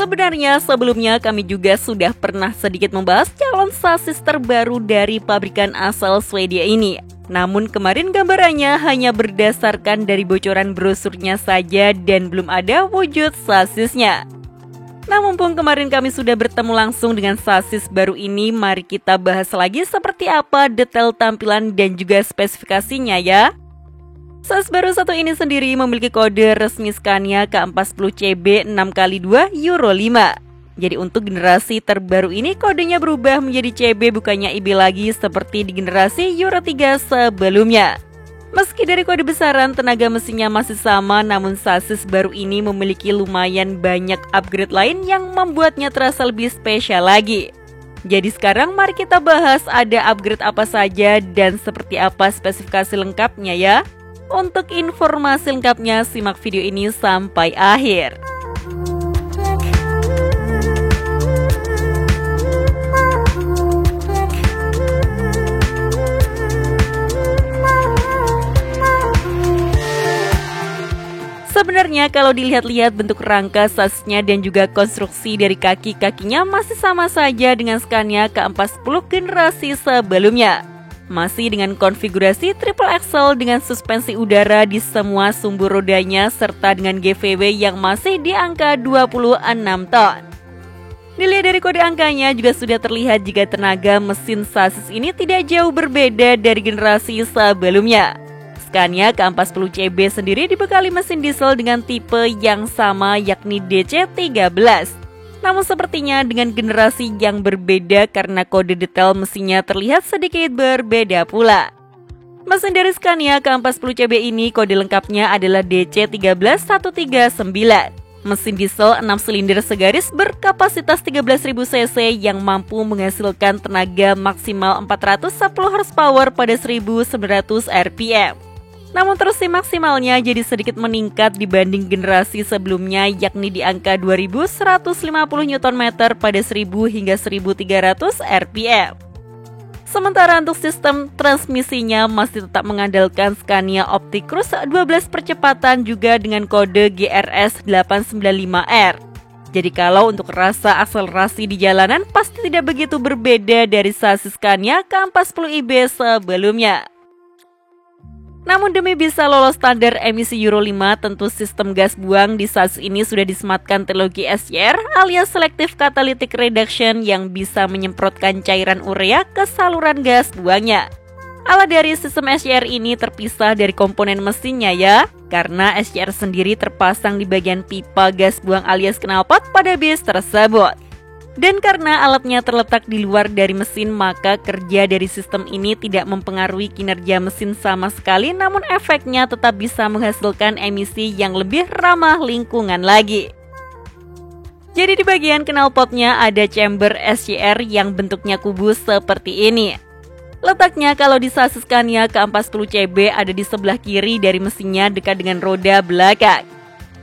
Sebenarnya sebelumnya kami juga sudah pernah sedikit membahas calon sasis terbaru dari pabrikan asal Swedia ini. Namun kemarin gambarannya hanya berdasarkan dari bocoran brosurnya saja dan belum ada wujud sasisnya. Nah, mumpung kemarin kami sudah bertemu langsung dengan sasis baru ini, mari kita bahas lagi seperti apa detail tampilan dan juga spesifikasinya ya. Sasis baru satu ini sendiri memiliki kode resmi Scania K40CB 6x2 Euro 5. Jadi untuk generasi terbaru ini kodenya berubah menjadi CB bukannya IB lagi seperti di generasi Euro 3 sebelumnya. Meski dari kode besaran tenaga mesinnya masih sama, namun sasis baru ini memiliki lumayan banyak upgrade lain yang membuatnya terasa lebih spesial lagi. Jadi sekarang mari kita bahas ada upgrade apa saja dan seperti apa spesifikasi lengkapnya ya. Untuk informasi lengkapnya simak video ini sampai akhir. Sebenarnya kalau dilihat-lihat bentuk rangka sasisnya dan juga konstruksi dari kaki-kakinya masih sama saja dengan Scania K40 generasi sebelumnya. Masih dengan konfigurasi triple axle dengan suspensi udara di semua sumbu rodanya serta dengan GVW yang masih di angka 26 ton. Dilihat dari kode angkanya juga sudah terlihat jika tenaga mesin sasis ini tidak jauh berbeda dari generasi sebelumnya. Scania K40CB sendiri dibekali mesin diesel dengan tipe yang sama yakni DC13. Namun sepertinya dengan generasi yang berbeda karena kode detail mesinnya terlihat sedikit berbeda pula. Mesin dari Scania K40CB ini kode lengkapnya adalah DC13139. Mesin diesel 6 silinder segaris berkapasitas 13.000 cc yang mampu menghasilkan tenaga maksimal 410 horsepower pada 1.900 rpm. Namun torsi maksimalnya jadi sedikit meningkat dibanding generasi sebelumnya yakni di angka 2150 Nm pada 1000 hingga 1300 rpm. Sementara untuk sistem transmisinya masih tetap mengandalkan Scania Opticruise 12 percepatan juga dengan kode GRS 895R. Jadi kalau untuk rasa akselerasi di jalanan pasti tidak begitu berbeda dari sasis Scania K40IB sebelumnya. Namun demi bisa lolos standar emisi Euro 5, tentu sistem gas buang di sasis ini sudah disematkan teknologi SCR alias Selective Catalytic Reduction yang bisa menyemprotkan cairan urea ke saluran gas buangnya. Alat dari sistem SCR ini terpisah dari komponen mesinnya ya, karena SCR sendiri terpasang di bagian pipa gas buang alias knalpot pada bis tersebut. Dan karena alatnya terletak di luar dari mesin, maka kerja dari sistem ini tidak mempengaruhi kinerja mesin sama sekali, namun efeknya tetap bisa menghasilkan emisi yang lebih ramah lingkungan lagi. Jadi di bagian knalpotnya ada chamber SCR yang bentuknya kubus seperti ini. Letaknya kalau di sasis Scania K40CB ada di sebelah kiri dari mesinnya dekat dengan roda belakang.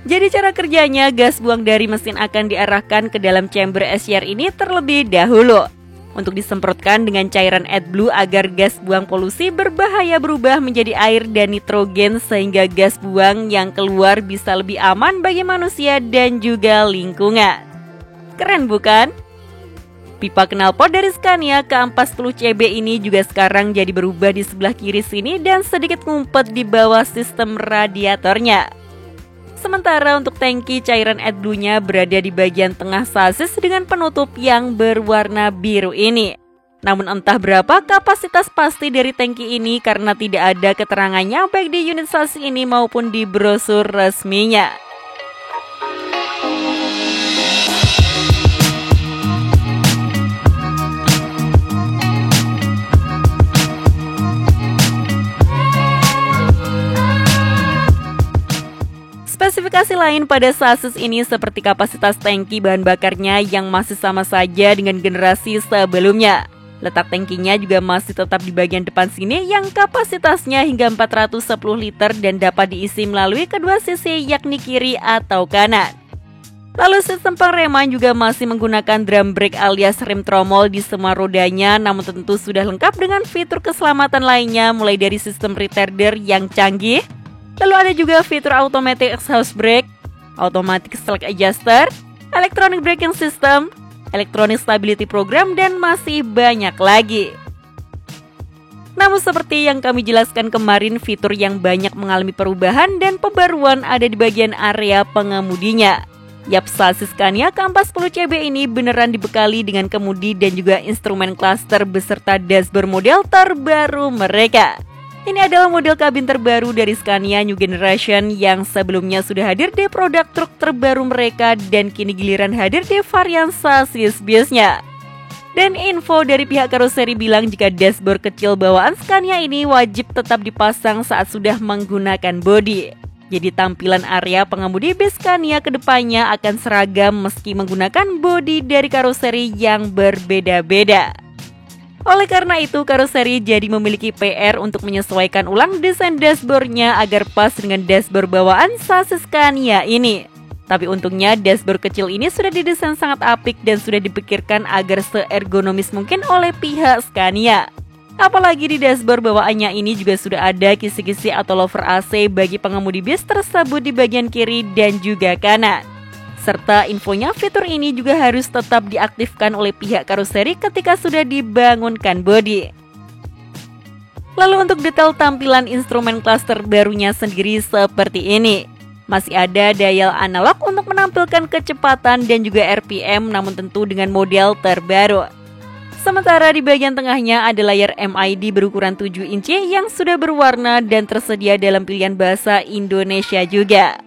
Jadi cara kerjanya, gas buang dari mesin akan diarahkan ke dalam chamber SCR ini terlebih dahulu untuk disemprotkan dengan cairan AdBlue agar gas buang polusi berbahaya berubah menjadi air dan nitrogen sehingga gas buang yang keluar bisa lebih aman bagi manusia dan juga lingkungan. Keren bukan? Pipa knalpot dari Scania K40CB ini juga sekarang jadi berubah di sebelah kiri sini dan sedikit ngumpet di bawah sistem radiatornya. Sementara untuk tangki cairan AdBlue-nya berada di bagian tengah sasis dengan penutup yang berwarna biru ini. Namun entah berapa kapasitas pasti dari tangki ini karena tidak ada keterangannya baik di unit sasis ini maupun di brosur resminya. Spesifikasi lain pada sasis ini seperti kapasitas tangki bahan bakarnya yang masih sama saja dengan generasi sebelumnya. Letak tangkinya juga masih tetap di bagian depan sini yang kapasitasnya hingga 410 liter dan dapat diisi melalui kedua sisi yakni kiri atau kanan. Lalu sistem pengereman juga masih menggunakan drum brake alias rem tromol di semua rodanya, namun tentu sudah lengkap dengan fitur keselamatan lainnya mulai dari sistem retarder yang canggih. Lalu ada juga fitur automatic exhaust brake, automatic select adjuster, electronic braking system, electronic stability program, dan masih banyak lagi. Namun seperti yang kami jelaskan kemarin, fitur yang banyak mengalami perubahan dan pembaruan ada di bagian area pengemudinya. Yap, sasis Scania K40 CB ini beneran dibekali dengan kemudi dan juga instrumen cluster beserta dashboard model terbaru mereka. Ini adalah model kabin terbaru dari Scania New Generation yang sebelumnya sudah hadir di produk truk terbaru mereka dan kini giliran hadir di varian sasis biasnya. Dan info dari pihak karoseri bilang jika dashboard kecil bawaan Scania ini wajib tetap dipasang saat sudah menggunakan bodi. Jadi tampilan area pengemudi bus Scania kedepannya akan seragam meski menggunakan bodi dari karoseri yang berbeda-beda. Oleh karena itu, karoseri jadi memiliki PR untuk menyesuaikan ulang desain dashboardnya agar pas dengan dashboard bawaan sasis Scania ini. Tapi untungnya dashboard kecil ini sudah didesain sangat apik dan sudah dipikirkan agar seergonomis mungkin oleh pihak Scania. Apalagi di dashboard bawaannya ini juga sudah ada kisi-kisi atau louvre AC bagi pengemudi bis tersebut di bagian kiri dan juga kanan. Serta infonya fitur ini juga harus tetap diaktifkan oleh pihak karoseri ketika sudah dibangunkan bodi. Lalu untuk detail tampilan instrumen cluster barunya sendiri seperti ini. Masih ada dial analog untuk menampilkan kecepatan dan juga RPM namun tentu dengan model terbaru. Sementara di bagian tengahnya ada layar MID berukuran 7 inci yang sudah berwarna dan tersedia dalam pilihan bahasa Indonesia juga.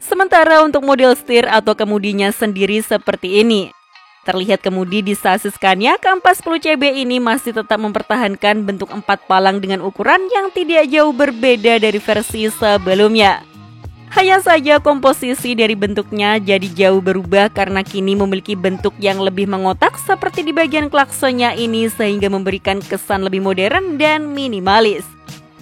Sementara untuk model setir atau kemudinya sendiri seperti ini. Terlihat kemudi di sasis Scania K40 CB ini masih tetap mempertahankan bentuk 4 palang dengan ukuran yang tidak jauh berbeda dari versi sebelumnya. Hanya saja komposisi dari bentuknya jadi jauh berubah karena kini memiliki bentuk yang lebih mengotak seperti di bagian klaksonnya ini sehingga memberikan kesan lebih modern dan minimalis.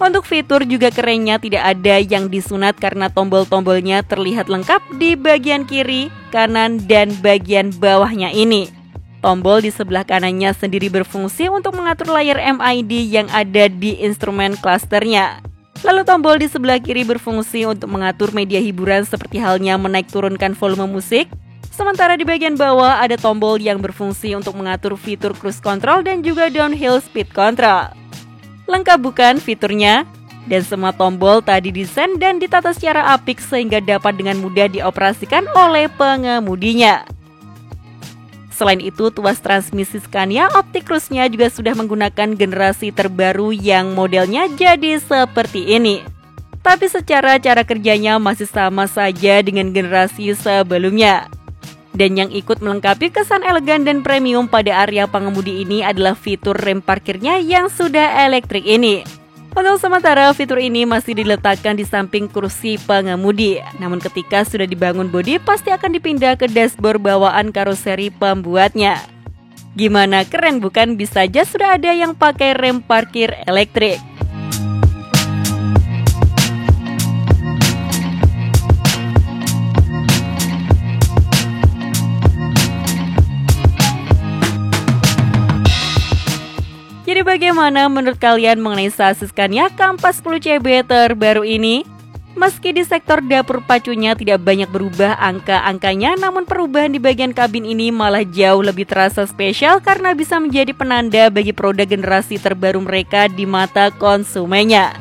Untuk fitur juga kerennya tidak ada yang disunat karena tombol-tombolnya terlihat lengkap di bagian kiri, kanan, dan bagian bawahnya ini. Tombol di sebelah kanannya sendiri berfungsi untuk mengatur layar MID yang ada di instrumen clusternya. Lalu tombol di sebelah kiri berfungsi untuk mengatur media hiburan seperti halnya menaik turunkan volume musik. Sementara di bagian bawah ada tombol yang berfungsi untuk mengatur fitur cruise control dan juga downhill speed control. Lengkap bukan fiturnya? Dan semua tombol tadi desain dan ditata secara apik sehingga dapat dengan mudah dioperasikan oleh pengemudinya. Selain itu, tuas transmisi Scania Optic Cruise-nya juga sudah menggunakan generasi terbaru yang modelnya jadi seperti ini. Tapi secara cara kerjanya masih sama saja dengan generasi sebelumnya. Dan yang ikut melengkapi kesan elegan dan premium pada area pengemudi ini adalah fitur rem parkirnya yang sudah elektrik ini. Untuk sementara, fitur ini masih diletakkan di samping kursi pengemudi. Namun ketika sudah dibangun bodi, pasti akan dipindah ke dashboard bawaan karoseri pembuatnya. Gimana, keren bukan? Bisa aja sudah ada yang pakai rem parkir elektrik. Jadi bagaimana menurut kalian mengenai sasis Scania K40 CB terbaru ini? Meski di sektor dapur pacunya tidak banyak berubah angka-angkanya, namun perubahan di bagian kabin ini malah jauh lebih terasa spesial karena bisa menjadi penanda bagi produk generasi terbaru mereka di mata konsumennya.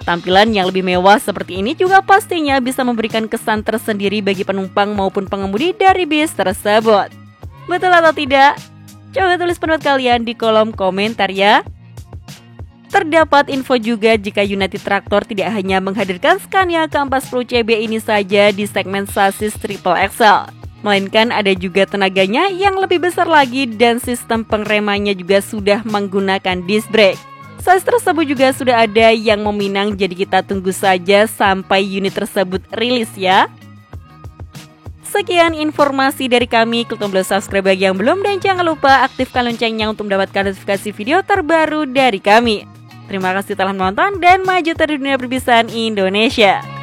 Tampilan yang lebih mewah seperti ini juga pastinya bisa memberikan kesan tersendiri bagi penumpang maupun pengemudi dari bis tersebut. Betul atau tidak? Coba tulis pendapat kalian di kolom komentar ya. Terdapat info juga jika United Tractor tidak hanya menghadirkan Scania K40 CB ini saja di segmen sasis triple XL, melainkan ada juga tenaganya yang lebih besar lagi dan sistem pengeremannya juga sudah menggunakan disc brake. Sasis tersebut juga sudah ada yang meminang, jadi kita tunggu saja sampai unit tersebut rilis ya. Sekian informasi dari kami, klik tombol subscribe bagi yang belum dan jangan lupa aktifkan loncengnya untuk mendapatkan notifikasi video terbaru dari kami. Terima kasih telah menonton dan maju terus di dunia perbisan Indonesia.